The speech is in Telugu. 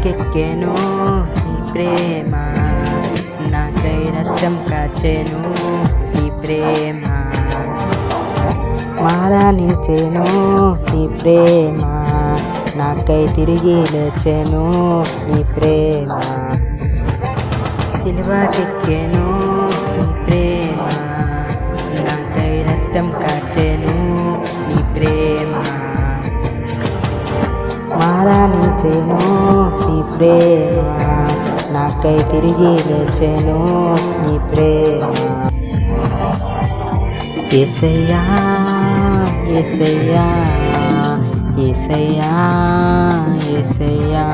సిలువకెక్కెను నీ ప్రేమ, నాకై రక్తం కాచెను నీ ప్రేమ, మరణించెను నీ ప్రేమ, నాకై తిరిగి లేచెను నీ ప్రేమ. సిలువకెక్కెను నీ ప్రేమ, నాకై రక్తం కాచెను నీ ప్రేమ, మరణించెను నీ ప్రేమ, నాకై తిరిగి లేచెను నీ ప్రేమ. యేసయ్యా యేసయ్యా యేసయ్యా యేసయ్యా